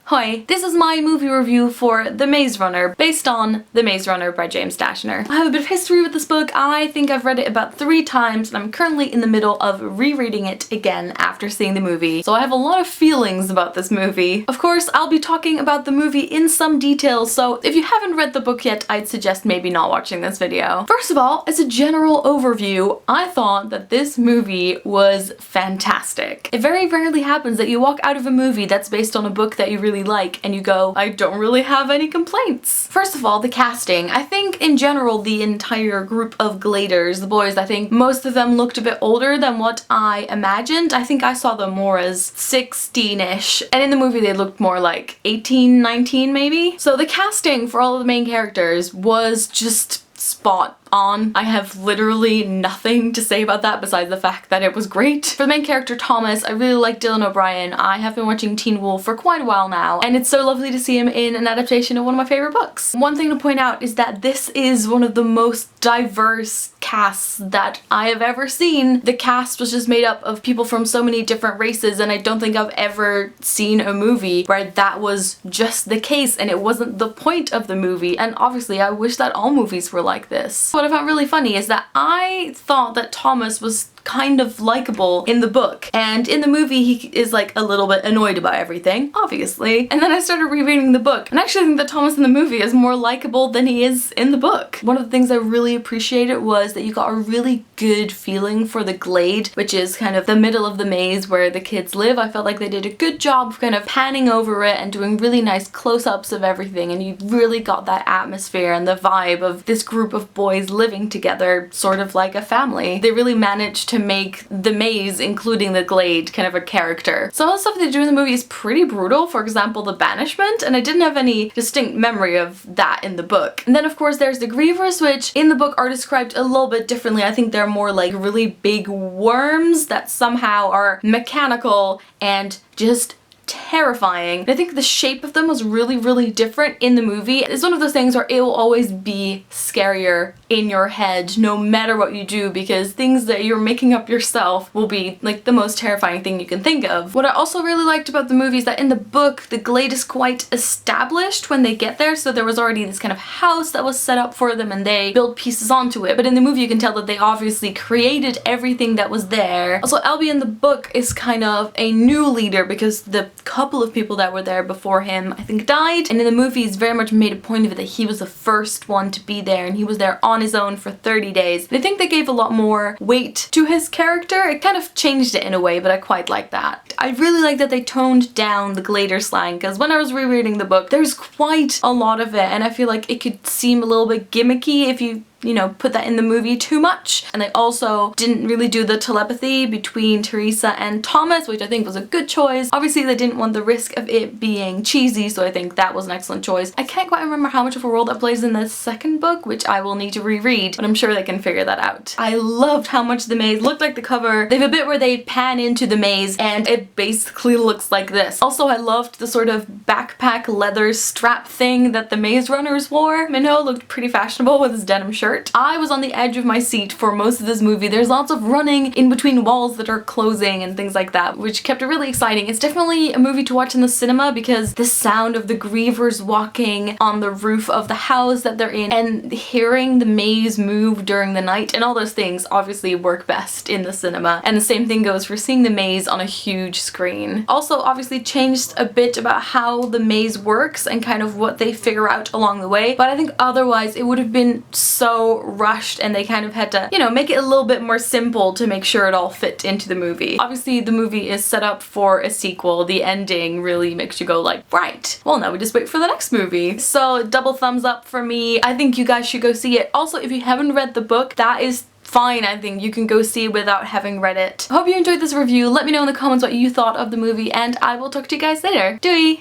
Hi, this is my movie review for The Maze Runner, based on The Maze Runner by James Dashner. I have a bit of history with this book. I think I've read it about 3 times, and I'm currently in the middle of rereading it again after seeing the movie. So I have a lot of feelings about this movie. Of course, I'll be talking about the movie in some detail, so if you haven't read the book yet, I'd suggest maybe not watching this video. First of all, as a general overview, I thought that this movie was fantastic. It very rarely happens that you walk out of a movie that's based on a book that you really like and you go, I don't really have any complaints. First of all, the casting. I think in general the entire group of Gladers, the boys, I think most of them looked a bit older than what I imagined. I think I saw them more as 16-ish, and in the movie they looked more like 18, 19 maybe. So the casting for all of the main characters was just spot on. I have literally nothing to say about that besides the fact that it was great. For the main character Thomas, I really like Dylan O'Brien. I have been watching Teen Wolf for quite a while now, and it's so lovely to see him in an adaptation of one of my favorite books. One thing to point out is that this is one of the most diverse casts that I have ever seen. The cast was just made up of people from so many different races, and I don't think I've ever seen a movie where that was just the case and it wasn't the point of the movie, and obviously I wish that all movies were like this. What I found really funny is that I thought that Thomas was kind of likable in the book, and in the movie he is like a little bit annoyed about everything, obviously. And then I started rereading the book, and I actually think that Thomas in the movie is more likable than he is in the book. One of the things I really appreciated was that you got a really good feeling for the glade, which is kind of the middle of the maze where the kids live. I felt like they did a good job of kind of panning over it and doing really nice close-ups of everything, and you really got that atmosphere and the vibe of this group of boys living together, sort of like a family. They really managed to make the maze, including the glade, kind of a character. Some of the stuff they do in the movie is pretty brutal, for example the banishment, and I didn't have any distinct memory of that in the book. And then of course there's the grievers, which in the book are described a little bit differently. I think they're more like really big worms that somehow are mechanical and just terrifying. I think the shape of them was really different in the movie. It's one of those things where it will always be scarier in your head no matter what you do, because things that you're making up yourself will be like the most terrifying thing you can think of. What I also really liked about the movie is that in the book the glade is quite established when they get there, so there was already this kind of house that was set up for them and they build pieces onto it, but in the movie you can tell that they obviously created everything that was there. Also, Albie in the book is kind of a new leader because the couple of people that were there before him I think died, and in the movie he's very much made a point of it that he was the first one to be there and he was there on his own for 30 days. And I think they gave a lot more weight to his character. It kind of changed it in a way, but I quite like that. I really like that they toned down the Glader slang, because when I was rereading the book there's quite a lot of it, and I feel like it could seem a little bit gimmicky if you know, put that in the movie too much. And they also didn't really do the telepathy between Teresa and Thomas, which I think was a good choice. Obviously they didn't want the risk of it being cheesy, so I think that was an excellent choice. I can't quite remember how much of a role that plays in the second book, which I will need to reread, but I'm sure they can figure that out. I loved how much the maze looked like the cover. They have a bit where they pan into the maze and it basically looks like this. Also, I loved the sort of backpack leather strap thing that the Maze Runners wore. Minho looked pretty fashionable with his denim shirt. I was on the edge of my seat for most of this movie. There's lots of running in between walls that are closing and things like that, which kept it really exciting. It's definitely a movie to watch in the cinema because the sound of the grievers walking on the roof of the house that they're in and hearing the maze move during the night and all those things obviously work best in the cinema. And the same thing goes for seeing the maze on a huge screen. Also obviously changed a bit about how the maze works and kind of what they figure out along the way, but I think otherwise it would have been so rushed and they kind of had to, you know, make it a little bit more simple to make sure it all fit into the movie. Obviously the movie is set up for a sequel. The ending really makes you go like, right, well now we just wait for the next movie. So double thumbs up for me. I think you guys should go see it. Also, if you haven't read the book, that is fine. I think you can go see it without having read it. I hope you enjoyed this review. Let me know in the comments what you thought of the movie, and I will talk to you guys later. Doei!